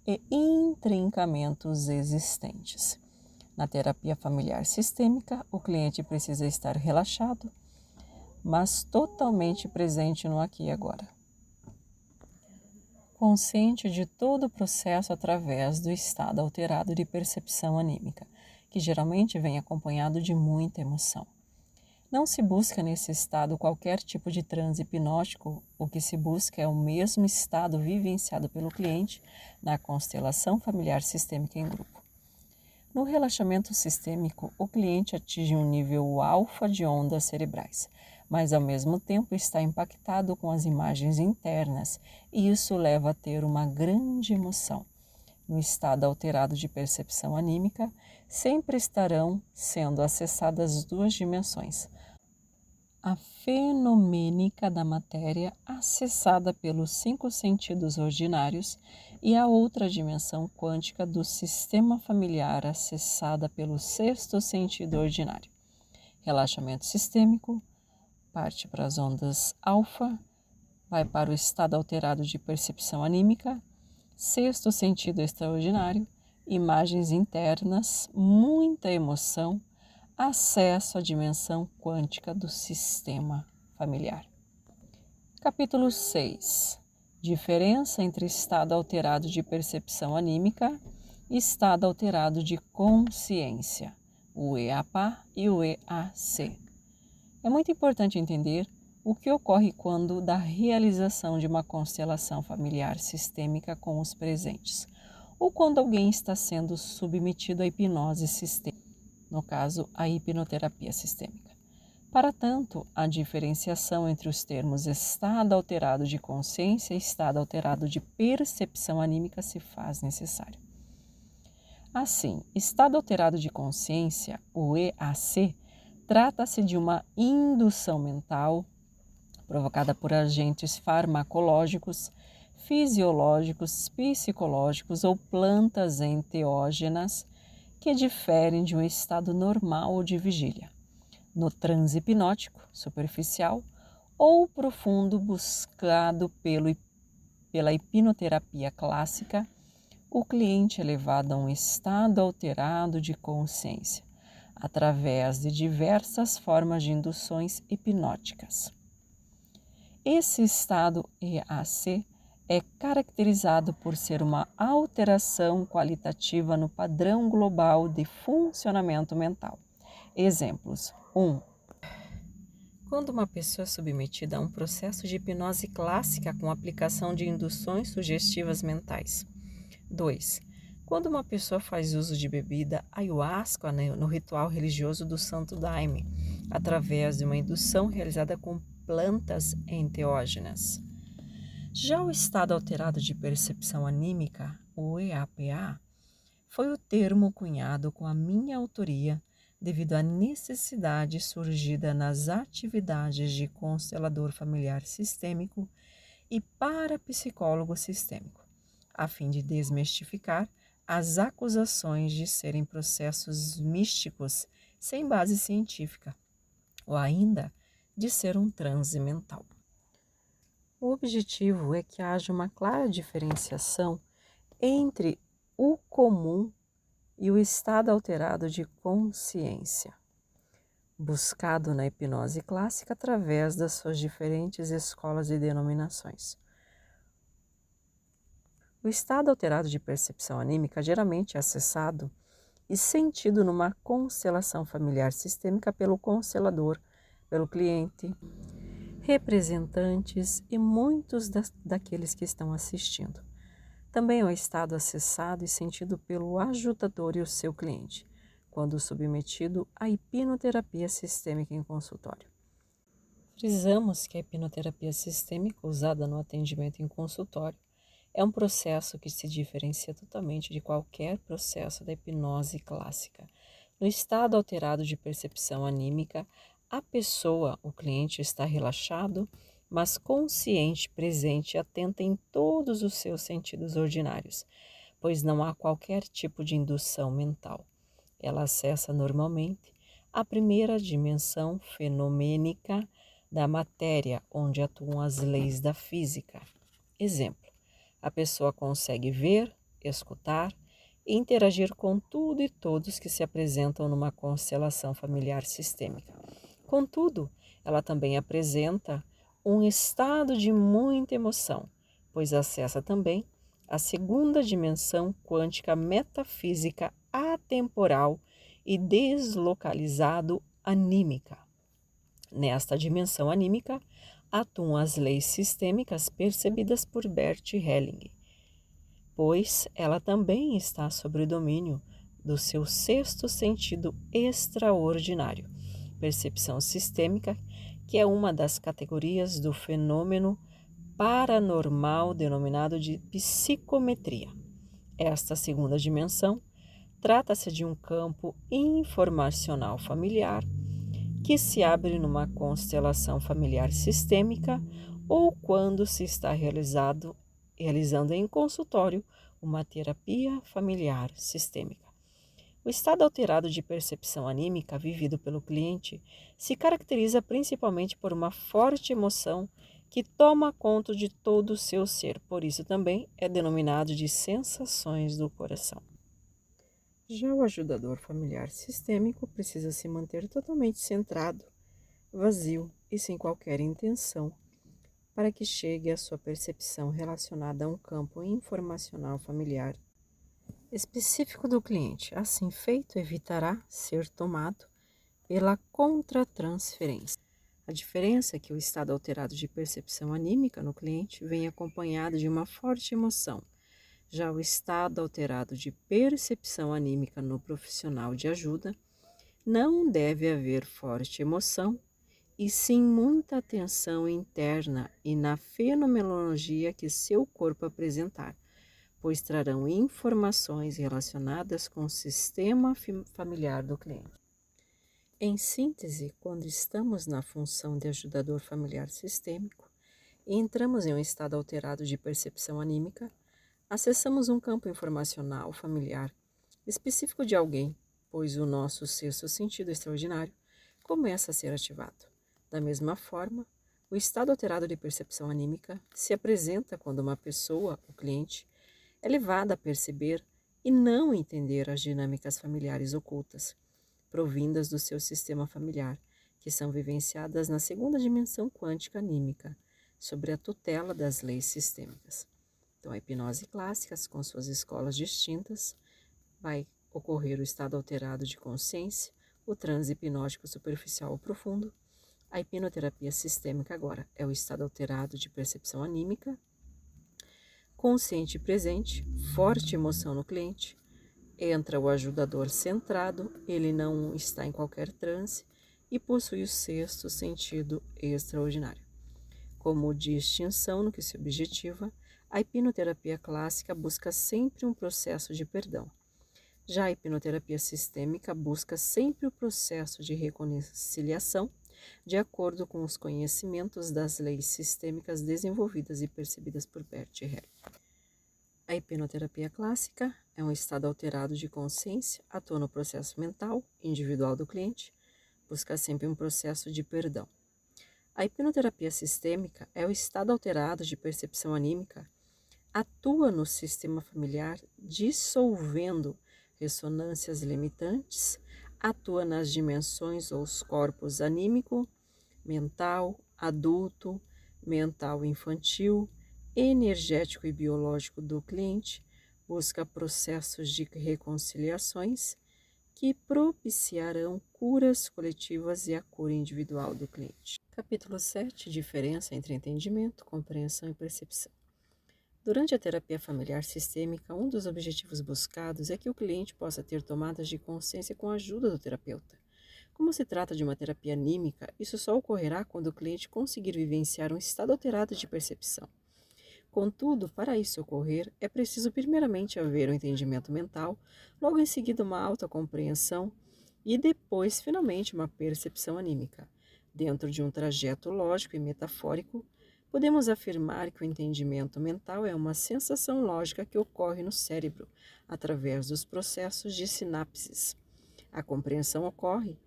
Speaker 1: e intrincamentos existentes. Na terapia familiar sistêmica, o cliente precisa estar relaxado, mas totalmente presente no aqui e agora, consciente de todo o processo através do estado alterado de percepção anímica, que geralmente vem acompanhado de muita emoção. Não se busca nesse estado qualquer tipo de transe hipnótico, o que se busca é o mesmo estado vivenciado pelo cliente na constelação familiar sistêmica em grupo. No relaxamento sistêmico, o cliente atinge um nível alfa de ondas cerebrais, mas ao mesmo tempo está impactado com as imagens internas e isso leva a ter uma grande emoção. no estado alterado de percepção anímica, sempre estarão sendo acessadas duas dimensões. A fenomênica da matéria, acessada pelos 5 sentidos ordinários, e a outra dimensão quântica do sistema familiar, acessada pelo 6º sentido ordinário. Relaxamento sistêmico, parte para as ondas alfa, vai para o estado alterado de percepção anímica, 6º sentido extraordinário, imagens internas, muita emoção, acesso à dimensão quântica do sistema familiar. Capítulo 6. Diferença entre estado alterado de percepção anímica e estado alterado de consciência, o EAPA e o EAC. É muito importante entender o que ocorre quando da realização de uma constelação familiar sistêmica com os presentes, ou quando alguém está sendo submetido à hipnose sistêmica, no caso, a hipnoterapia sistêmica. Para tanto, a diferenciação entre os termos estado alterado de consciência e estado alterado de percepção anímica se faz necessário. Assim, estado alterado de consciência, o EAC, trata-se de uma indução mental provocada por agentes farmacológicos, fisiológicos, psicológicos ou plantas enteógenas que diferem de um estado normal de vigília, no transe hipnótico superficial ou profundo buscado pela hipnoterapia clássica. O cliente é levado a um estado alterado de consciência, através de diversas formas de induções hipnóticas. Esse estado EAC é caracterizado por ser uma alteração qualitativa no padrão global de funcionamento mental. Exemplos: 1. Quando uma pessoa é submetida a um processo de hipnose clássica com aplicação de induções sugestivas mentais. 2. Quando uma pessoa faz uso de bebida ayahuasca no ritual religioso do Santo Daime, através de uma indução realizada com plantas enteógenas. Já o estado alterado de percepção anímica, o EAPA, foi o termo cunhado com a minha autoria devido à necessidade surgida nas atividades de constelador familiar sistêmico e parapsicólogo sistêmico, a fim de desmistificar as acusações de serem processos místicos sem base científica, ou ainda de ser um transe mental. O objetivo é que haja uma clara diferenciação entre o comum e o estado alterado de consciência, buscado na hipnose clássica através das suas diferentes escolas e denominações. O estado alterado de percepção anímica geralmente é acessado e sentido numa constelação familiar sistêmica pelo constelador, pelo cliente, representantes e muitos daqueles que estão assistindo. Também é o estado acessado e sentido pelo ajudador e o seu cliente, quando submetido à hipnoterapia sistêmica em consultório. Frisamos que a hipnoterapia sistêmica usada no atendimento em consultório é um processo que se diferencia totalmente de qualquer processo da hipnose clássica. No estado alterado de percepção anímica, a pessoa, o cliente, está relaxado, mas consciente, presente e atenta em todos os seus sentidos ordinários, pois não há qualquer tipo de indução mental. Ela acessa normalmente a primeira dimensão fenomênica da matéria, onde atuam as leis da física. Exemplo: a pessoa consegue ver, escutar e interagir com tudo e todos que se apresentam numa constelação familiar sistêmica. Contudo, ela também apresenta um estado de muita emoção, pois acessa também a segunda dimensão quântica metafísica atemporal e deslocalizado anímica. Nesta dimensão anímica, atuam as leis sistêmicas percebidas por Bert Helling, pois ela também está sob o domínio do seu 6º sentido extraordinário, percepção sistêmica, que é uma das categorias do fenômeno paranormal denominado de psicometria. Esta segunda dimensão trata-se de um campo informacional familiar que se abre numa constelação familiar sistêmica ou quando se está realizando em consultório uma terapia familiar sistêmica. O estado alterado de percepção anímica vivido pelo cliente se caracteriza principalmente por uma forte emoção que toma conta de todo o seu ser, por isso também é denominado de sensações do coração. Já o ajudador familiar sistêmico precisa se manter totalmente centrado, vazio e sem qualquer intenção, para que chegue à sua percepção relacionada a um campo informacional familiar específico do cliente. Assim feito, evitará ser tomado pela contratransferência. A diferença é que o estado alterado de percepção anímica no cliente vem acompanhado de uma forte emoção. Já o estado alterado de percepção anímica no profissional de ajuda não deve haver forte emoção, e sim muita atenção interna e na fenomenologia que seu corpo apresentar, pois trarão informações relacionadas com o sistema familiar do cliente. Em síntese, quando estamos na função de ajudador familiar sistêmico e entramos em um estado alterado de percepção anímica, acessamos um campo informacional familiar específico de alguém, pois o nosso sexto sentido extraordinário começa a ser ativado. Da mesma forma, o estado alterado de percepção anímica se apresenta quando uma pessoa, o cliente, é levada a perceber e não entender as dinâmicas familiares ocultas, provindas do seu sistema familiar, que são vivenciadas na segunda dimensão quântica anímica, sobre a tutela das leis sistêmicas. Então, a hipnose clássica, com suas escolas distintas, vai ocorrer o estado alterado de consciência, o transe hipnótico superficial ou profundo. A hipnoterapia sistêmica agora é o estado alterado de percepção anímica, consciente e presente, forte emoção no cliente. Entra o ajudador centrado, ele não está em qualquer transe e possui o sexto sentido extraordinário. Como distinção no que se objetiva, a hipnoterapia clássica busca sempre um processo de perdão. Já a hipnoterapia sistêmica busca sempre o processo de reconciliação, de acordo com os conhecimentos das leis sistêmicas desenvolvidas e percebidas por Bert Hellinger. A hipnoterapia clássica é um estado alterado de consciência, atua no processo mental individual do cliente, busca sempre um processo de perdão. A hipnoterapia sistêmica é o estado alterado de percepção anímica, atua no sistema familiar, dissolvendo ressonâncias limitantes, atua nas dimensões ou os corpos anímico, mental, adulto, mental infantil, energético e biológico do cliente, busca processos de reconciliações que propiciarão curas coletivas e a cura individual do cliente. Capítulo 7. Diferença entre entendimento, compreensão e percepção. Durante a terapia familiar sistêmica, um dos objetivos buscados é que o cliente possa ter tomadas de consciência com a ajuda do terapeuta. Como se trata de uma terapia anímica, isso só ocorrerá quando o cliente conseguir vivenciar um estado alterado de percepção. Contudo, para isso ocorrer, é preciso primeiramente haver um entendimento mental, logo em seguida uma autocompreensão e depois, finalmente, uma percepção anímica. Dentro de um trajeto lógico e metafórico, podemos afirmar que o entendimento mental é uma sensação lógica que ocorre no cérebro, através dos processos de sinapses. A compreensão ocorre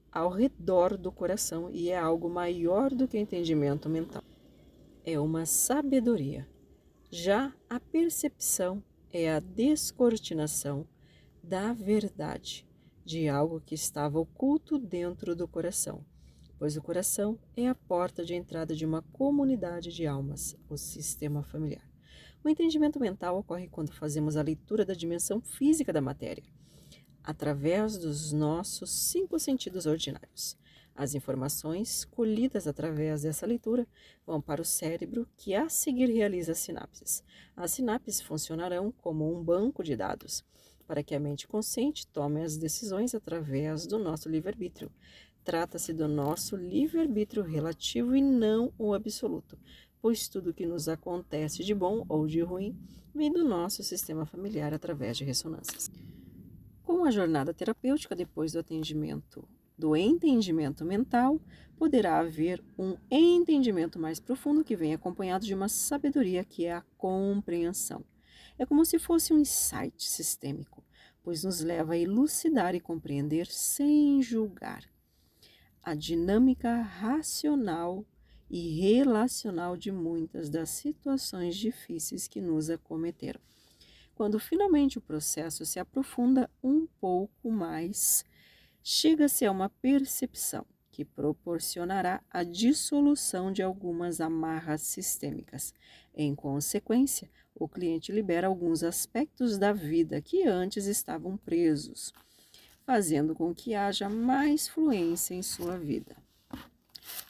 Speaker 1: ao redor do coração e é algo maior do que o entendimento mental. É uma sabedoria. Já a percepção é a descortinação da verdade, de algo que estava oculto dentro do coração, pois o coração é a porta de entrada de uma comunidade de almas, o sistema familiar. O entendimento mental ocorre quando fazemos a leitura da dimensão física da matéria, através dos nossos 5 sentidos ordinários. As informações colhidas através dessa leitura vão para o cérebro, que a seguir realiza as sinapses. As sinapses funcionarão como um banco de dados, para que a mente consciente tome as decisões através do nosso livre-arbítrio, Trata-se do nosso livre-arbítrio relativo e não o absoluto, pois tudo que nos acontece de bom ou de ruim vem do nosso sistema familiar através de ressonâncias. Com a jornada terapêutica, depois do entendimento mental, poderá haver um entendimento mais profundo que vem acompanhado de uma sabedoria que é a compreensão. É como se fosse um insight sistêmico, pois nos leva a elucidar e compreender sem julgar a dinâmica racional e relacional de muitas das situações difíceis que nos acometeram. Quando finalmente o processo se aprofunda um pouco mais, chega-se a uma percepção que proporcionará a dissolução de algumas amarras sistêmicas. Em consequência, o cliente libera alguns aspectos da vida que antes estavam presos, fazendo com que haja mais fluência em sua vida.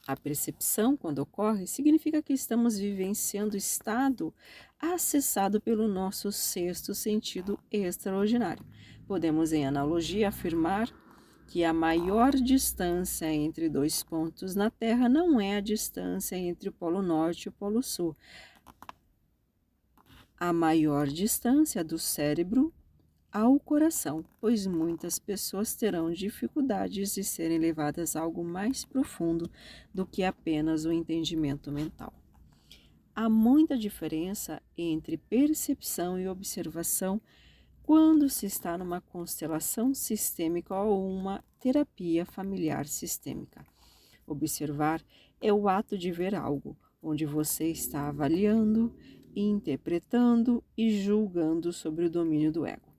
Speaker 1: A percepção, quando ocorre, significa que estamos vivenciando o estado acessado pelo nosso sexto sentido extraordinário. Podemos, em analogia, afirmar que a maior distância entre dois pontos na Terra não é a distância entre o Polo Norte e o Polo Sul. A maior distância do cérebro ao coração, pois muitas pessoas terão dificuldades de serem levadas a algo mais profundo do que apenas o entendimento mental. Há muita diferença entre percepção e observação quando se está numa constelação sistêmica ou uma terapia familiar sistêmica. Observar é o ato de ver algo, onde você está avaliando, interpretando e julgando sobre o domínio do ego.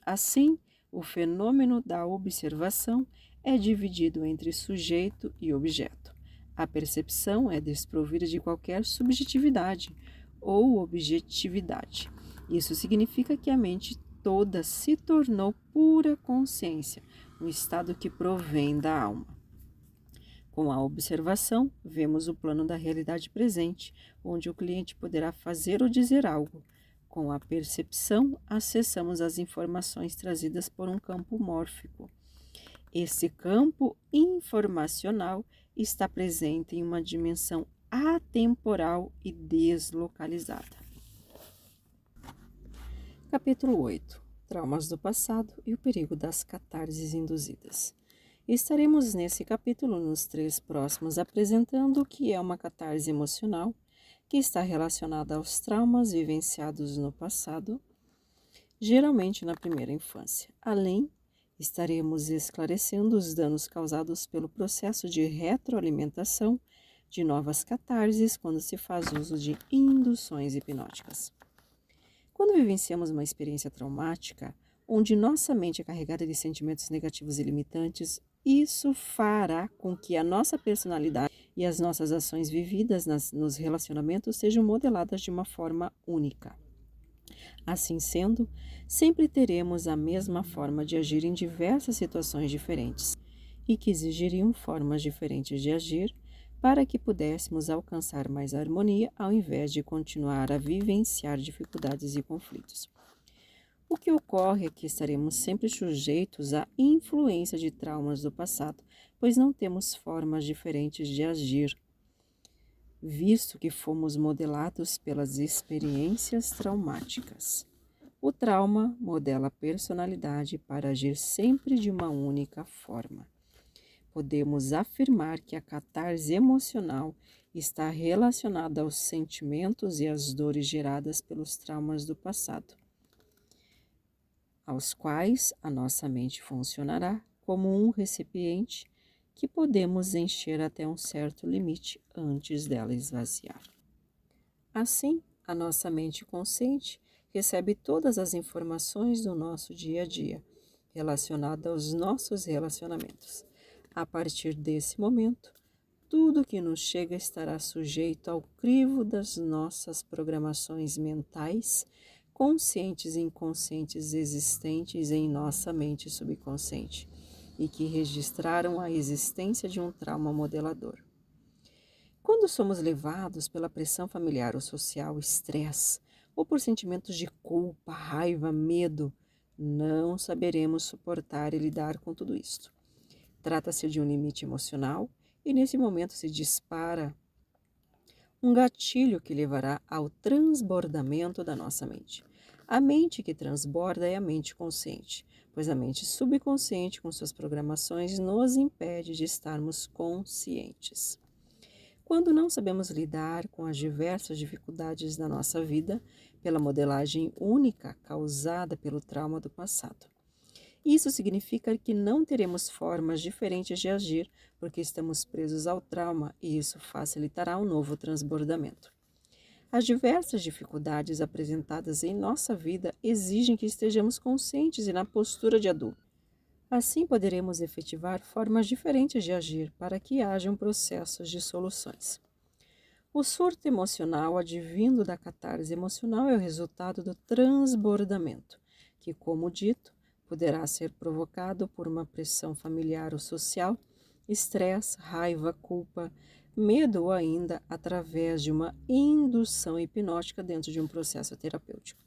Speaker 1: Assim, o fenômeno da observação é dividido entre sujeito e objeto. A percepção é desprovida de qualquer subjetividade ou objetividade. Isso significa que a mente toda se tornou pura consciência, um estado que provém da alma. Com a observação, vemos o plano da realidade presente, onde o cliente poderá fazer ou dizer algo. Com a percepção, acessamos as informações trazidas por um campo mórfico. Esse campo informacional está presente em uma dimensão atemporal e deslocalizada. Capítulo 8. Traumas do passado e o perigo das catarses induzidas. Estaremos nesse capítulo nos 3 próximos apresentando o que é uma catarse emocional, que está relacionada aos traumas vivenciados no passado, geralmente na primeira infância. Além, estaremos esclarecendo os danos causados pelo processo de retroalimentação de novas catarses quando se faz uso de induções hipnóticas. Quando vivenciamos uma experiência traumática, onde nossa mente é carregada de sentimentos negativos e limitantes, isso fará com que a nossa personalidade e as nossas ações vividas nos relacionamentos sejam modeladas de uma forma única. Assim sendo, sempre teremos a mesma forma de agir em diversas situações diferentes e que exigiriam formas diferentes de agir para que pudéssemos alcançar mais harmonia ao invés de continuar a vivenciar dificuldades e conflitos. O que ocorre é que estaremos sempre sujeitos à influência de traumas do passado, pois não temos formas diferentes de agir, visto que fomos modelados pelas experiências traumáticas. O trauma modela a personalidade para agir sempre de uma única forma. Podemos afirmar que a catarse emocional está relacionada aos sentimentos e às dores geradas pelos traumas do passado, aos quais a nossa mente funcionará como um recipiente que podemos encher até um certo limite antes dela esvaziar. Assim, a nossa mente consciente recebe todas as informações do nosso dia a dia, relacionadas aos nossos relacionamentos. A partir desse momento, tudo que nos chega estará sujeito ao crivo das nossas programações mentais, conscientes e inconscientes existentes em nossa mente subconsciente e que registraram a existência de um trauma modelador. Quando somos levados pela pressão familiar ou social, estresse, ou por sentimentos de culpa, raiva, medo, não saberemos suportar e lidar com tudo isto. Trata-se de um limite emocional e nesse momento se dispara um gatilho que levará ao transbordamento da nossa mente. A mente que transborda é a mente consciente, pois a mente subconsciente, com suas programações, nos impede de estarmos conscientes. Quando não sabemos lidar com as diversas dificuldades da nossa vida, pela modelagem única causada pelo trauma do passado. Isso significa que não teremos formas diferentes de agir, porque estamos presos ao trauma e isso facilitará um novo transbordamento. As diversas dificuldades apresentadas em nossa vida exigem que estejamos conscientes e na postura de adulto. Assim poderemos efetivar formas diferentes de agir para que hajam processos de soluções. O surto emocional advindo da catarse emocional é o resultado do transbordamento, que, como dito, poderá ser provocado por uma pressão familiar ou social, estresse, raiva, culpa, medo ou ainda através de uma indução hipnótica dentro de um processo terapêutico.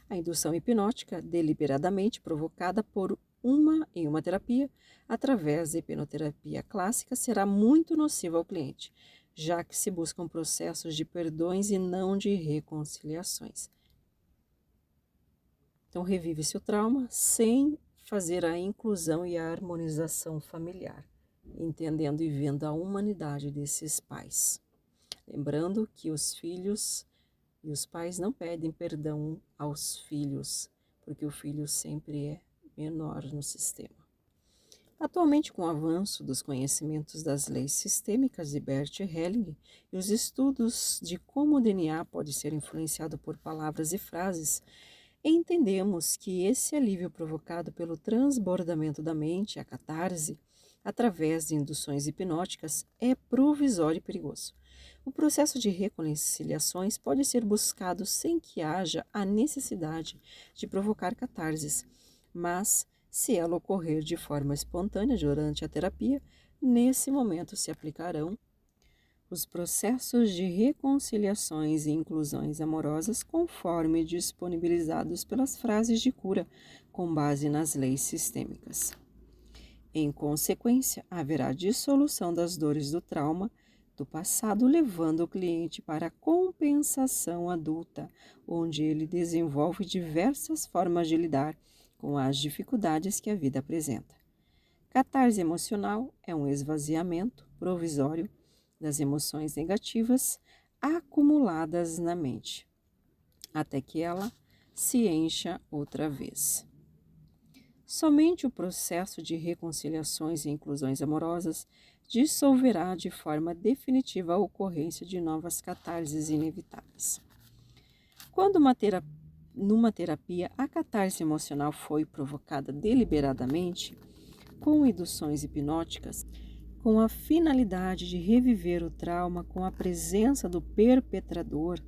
Speaker 1: A indução hipnótica, deliberadamente provocada em uma terapia, através da hipnoterapia clássica, será muito nociva ao cliente, já que se buscam processos de perdões e não de reconciliações. Então, revive-se o trauma sem fazer a inclusão e a harmonização familiar, entendendo e vendo a humanidade desses pais. Lembrando que os filhos e os pais não pedem perdão aos filhos, porque o filho sempre é menor no sistema. Atualmente, com o avanço dos conhecimentos das leis sistêmicas de Bert Helling e os estudos de como o DNA pode ser influenciado por palavras e frases, entendemos que esse alívio provocado pelo transbordamento da mente, a catarse, através de induções hipnóticas, é provisório e perigoso. O processo de reconciliações pode ser buscado sem que haja a necessidade de provocar catarses, mas, se ela ocorrer de forma espontânea durante a terapia, nesse momento se aplicarão os processos de reconciliações e inclusões amorosas conforme disponibilizados pelas frases de cura com base nas leis sistêmicas. Em consequência, haverá dissolução das dores do trauma do passado, levando o cliente para a compensação adulta, onde ele desenvolve diversas formas de lidar com as dificuldades que a vida apresenta. Catarse emocional é um esvaziamento provisório das emoções negativas acumuladas na mente, até que ela se encha outra vez. Somente o processo de reconciliações e inclusões amorosas dissolverá de forma definitiva a ocorrência de novas catarses inevitáveis. Quando numa terapia a catarse emocional foi provocada deliberadamente, com induções hipnóticas, com a finalidade de reviver o trauma com a presença do perpetrador,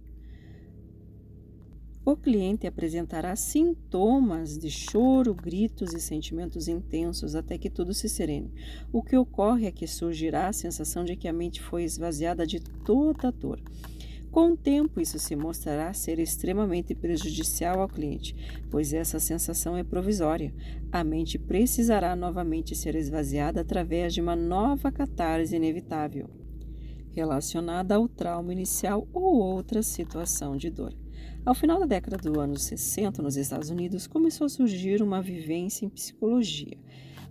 Speaker 1: o cliente apresentará sintomas de choro, gritos e sentimentos intensos até que tudo se serene. O que ocorre é que surgirá a sensação de que a mente foi esvaziada de toda a dor. Com o tempo, isso se mostrará ser extremamente prejudicial ao cliente, pois essa sensação é provisória. A mente precisará novamente ser esvaziada através de uma nova catarse inevitável, relacionada ao trauma inicial ou outra situação de dor. Ao final da década dos anos 60, nos Estados Unidos, começou a surgir uma vivência em psicologia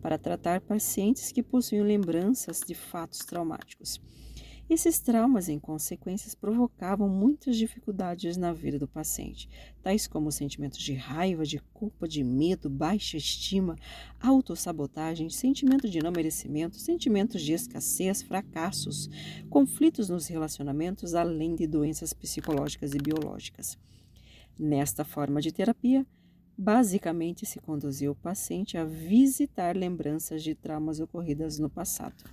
Speaker 1: para tratar pacientes que possuíam lembranças de fatos traumáticos. Esses traumas, em consequências, provocavam muitas dificuldades na vida do paciente, tais como sentimentos de raiva, de culpa, de medo, baixa estima, autossabotagem, sentimento de não merecimento, sentimentos de escassez, fracassos, conflitos nos relacionamentos, além de doenças psicológicas e biológicas. Nesta forma de terapia, basicamente se conduziu o paciente a visitar lembranças de traumas ocorridas no passado.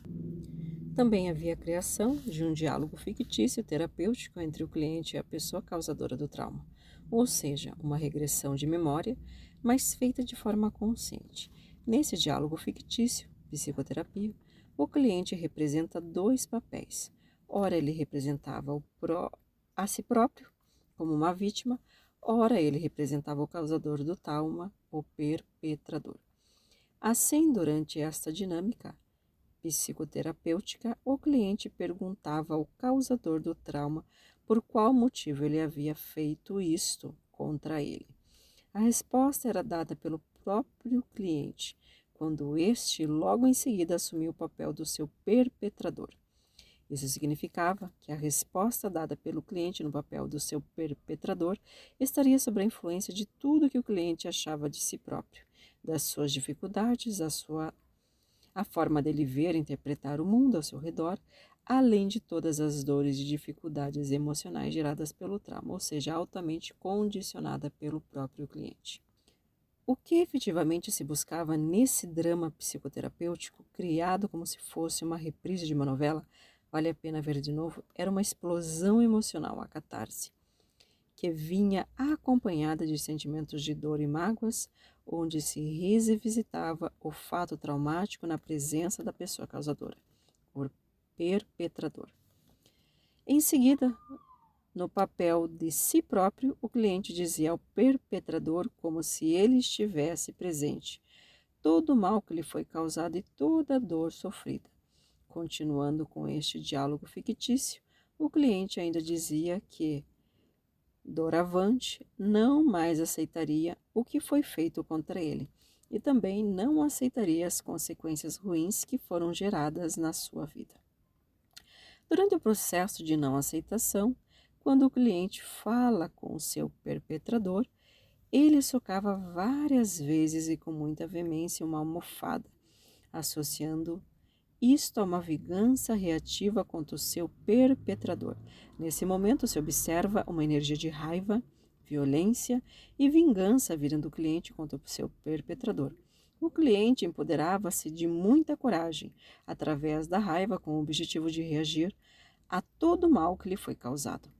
Speaker 1: Também havia a criação de um diálogo fictício terapêutico entre o cliente e a pessoa causadora do trauma, ou seja, uma regressão de memória, mas feita de forma consciente. Nesse diálogo fictício, psicoterapia, o cliente representa dois papéis. Ora, ele representava a si próprio, como uma vítima, ora, ele representava o causador do trauma, o perpetrador. Assim, durante esta dinâmica, psicoterapêutica, o cliente perguntava ao causador do trauma por qual motivo ele havia feito isto contra ele. A resposta era dada pelo próprio cliente, quando este logo em seguida assumiu o papel do seu perpetrador. Isso significava que a resposta dada pelo cliente no papel do seu perpetrador estaria sob a influência de tudo que o cliente achava de si próprio, das suas dificuldades, a forma dele ver e interpretar o mundo ao seu redor, além de todas as dores e dificuldades emocionais geradas pelo trauma, ou seja, altamente condicionada pelo próprio cliente. O que efetivamente se buscava nesse drama psicoterapêutico, criado como se fosse uma reprise de uma novela, vale a pena ver de novo, era uma explosão emocional, a catarse, que vinha acompanhada de sentimentos de dor e mágoas, onde se revisitava o fato traumático na presença da pessoa causadora, o perpetrador. Em seguida, no papel de si próprio, o cliente dizia ao perpetrador como se ele estivesse presente, todo o mal que lhe foi causado e toda a dor sofrida. Continuando com este diálogo fictício, o cliente ainda dizia que, doravante, não mais aceitaria o que foi feito contra ele e também não aceitaria as consequências ruins que foram geradas na sua vida. Durante o processo de não aceitação, quando o cliente fala com o seu perpetrador, ele socava várias vezes e com muita veemência uma almofada, associando isto a uma vingança reativa contra o seu perpetrador. Nesse momento se observa uma energia de raiva, violência e vingança virando o cliente contra o seu perpetrador. O cliente empoderava-se de muita coragem, através da raiva, com o objetivo de reagir a todo o mal que lhe foi causado.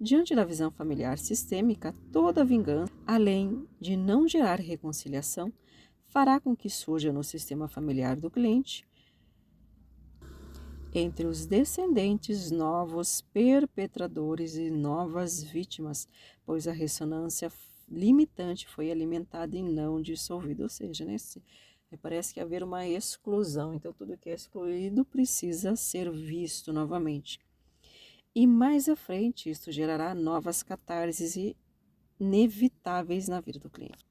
Speaker 1: Diante da visão familiar sistêmica, toda vingança, além de não gerar reconciliação, fará com que surja no sistema familiar do cliente, entre os descendentes, novos perpetradores e novas vítimas, pois a ressonância limitante foi alimentada e não dissolvida, ou seja, parece que haver uma exclusão, então tudo que é excluído precisa ser visto novamente. E mais à frente, isto gerará novas catarses inevitáveis na vida do cliente.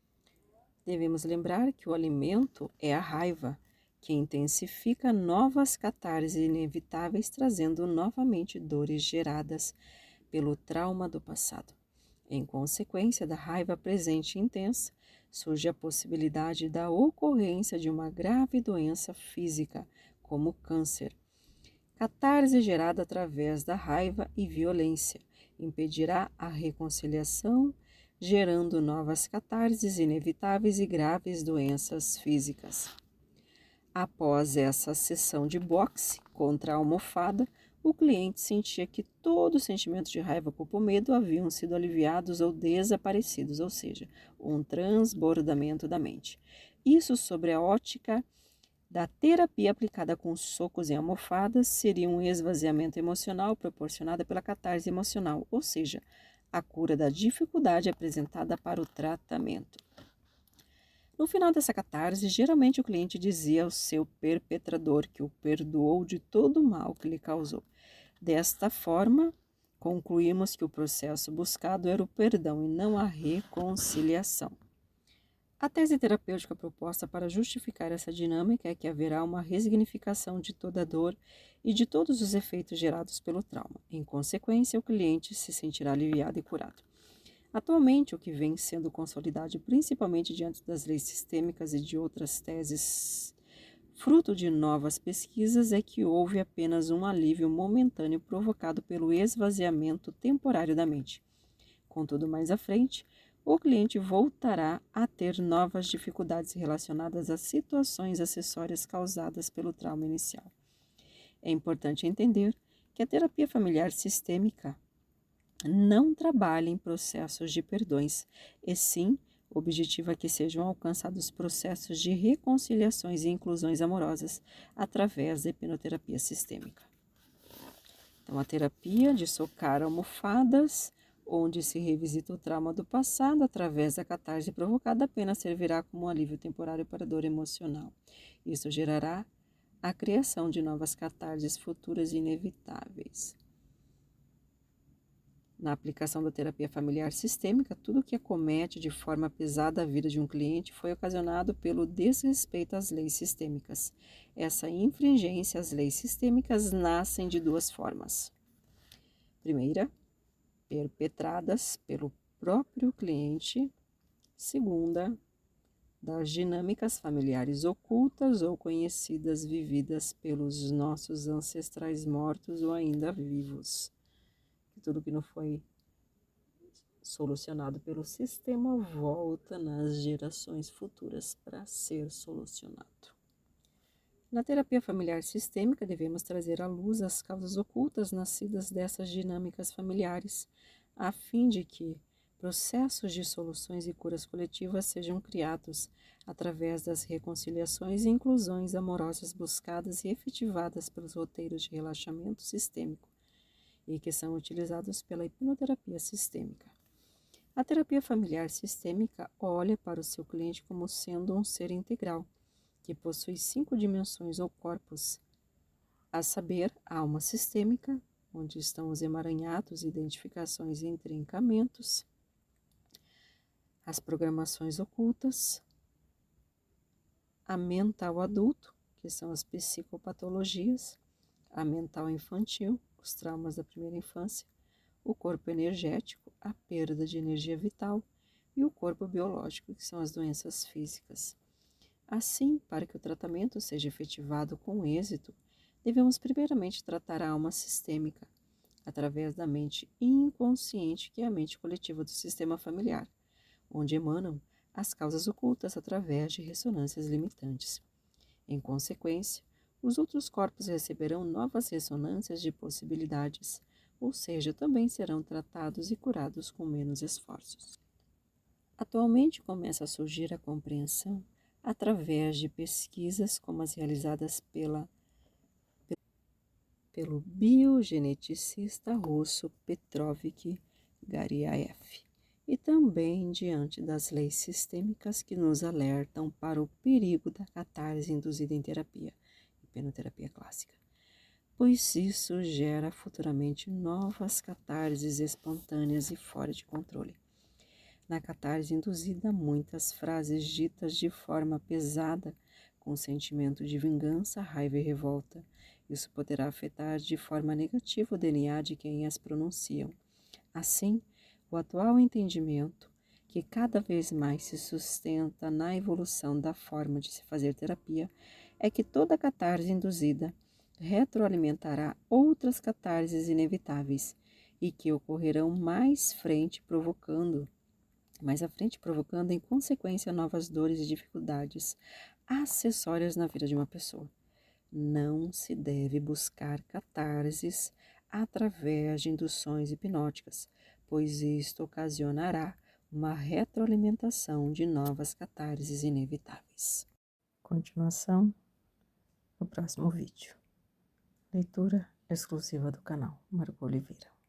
Speaker 1: Devemos lembrar que o alimento é a raiva, que intensifica novas catarses inevitáveis, trazendo novamente dores geradas pelo trauma do passado. Em consequência da raiva presente e intensa, surge a possibilidade da ocorrência de uma grave doença física, como câncer. Catarse gerada através da raiva e violência impedirá a reconciliação, gerando novas catarses inevitáveis e graves doenças físicas. Após essa sessão de boxe contra a almofada, o cliente sentia que todo o sentimento de raiva, culpa ou medo haviam sido aliviados ou desaparecidos, ou seja, um transbordamento da mente. Isso, sobre a ótica da terapia aplicada com socos em almofadas, seria um esvaziamento emocional proporcionado pela catarse emocional, ou seja, a cura da dificuldade apresentada para o tratamento. No final dessa catarse, geralmente o cliente dizia ao seu perpetrador que o perdoou de todo o mal que lhe causou. Desta forma, concluímos que o processo buscado era o perdão e não a reconciliação. A tese terapêutica proposta para justificar essa dinâmica é que haverá uma resignificação de toda a dor e de todos os efeitos gerados pelo trauma. Em consequência, o cliente se sentirá aliviado e curado. Atualmente, o que vem sendo consolidado principalmente diante das leis sistêmicas e de outras teses, fruto de novas pesquisas, é que houve apenas um alívio momentâneo provocado pelo esvaziamento temporário da mente. Contudo, mais à frente, o cliente voltará a ter novas dificuldades relacionadas às situações acessórias causadas pelo trauma inicial. É importante entender que a terapia familiar sistêmica não trabalha em processos de perdões, e sim objetiva que sejam alcançados processos de reconciliações e inclusões amorosas através da hipnoterapia sistêmica. Então, a terapia de socar almofadas, onde se revisita o trauma do passado através da catarse provocada, apenas servirá como um alívio temporário para a dor emocional. Isso gerará a criação de novas catarses futuras inevitáveis. Na aplicação da terapia familiar sistêmica, tudo que acomete de forma pesada a vida de um cliente foi ocasionado pelo desrespeito às leis sistêmicas. Essa infringência às leis sistêmicas nascem de duas formas. Primeira, perpetradas pelo próprio cliente. Segunda, das dinâmicas familiares ocultas ou conhecidas vividas pelos nossos ancestrais mortos ou ainda vivos. Tudo que não foi solucionado pelo sistema volta nas gerações futuras para ser solucionado. Na terapia familiar sistêmica, devemos trazer à luz as causas ocultas nascidas dessas dinâmicas familiares, a fim de que processos de soluções e curas coletivas sejam criados através das reconciliações e inclusões amorosas buscadas e efetivadas pelos roteiros de relaxamento sistêmico e que são utilizados pela hipnoterapia sistêmica. A terapia familiar sistêmica olha para o seu cliente como sendo um ser integral, que possui 5 dimensões ou corpos, a saber, a alma sistêmica, onde estão os emaranhados, identificações e entrincamentos, as programações ocultas, a mental adulto, que são as psicopatologias, a mental infantil, os traumas da primeira infância, o corpo energético, a perda de energia vital e o corpo biológico, que são as doenças físicas. Assim, para que o tratamento seja efetivado com êxito, devemos primeiramente tratar a alma sistêmica, através da mente inconsciente, que é a mente coletiva do sistema familiar, onde emanam as causas ocultas através de ressonâncias limitantes. Em consequência, os outros corpos receberão novas ressonâncias de possibilidades, ou seja, também serão tratados e curados com menos esforços. Atualmente começa a surgir a compreensão através de pesquisas como as realizadas pelo biogeneticista russo Petrovich Garyaev, e também diante das leis sistêmicas que nos alertam para o perigo da catarse induzida em terapia, hipnoterapia clássica, pois isso gera futuramente novas catarses espontâneas e fora de controle. Na catarse induzida, muitas frases ditas de forma pesada, com sentimento de vingança, raiva e revolta. Isso poderá afetar de forma negativa o DNA de quem as pronunciam. Assim, o atual entendimento, que cada vez mais se sustenta na evolução da forma de se fazer terapia, é que toda catarse induzida retroalimentará outras catarses inevitáveis e que ocorrerão mais à frente provocando em consequência novas dores e dificuldades acessórias na vida de uma pessoa. Não se deve buscar catarses através de induções hipnóticas, pois isto ocasionará uma retroalimentação de novas catarses inevitáveis. Continuação no próximo vídeo. Leitura exclusiva do canal Margot Oliveira.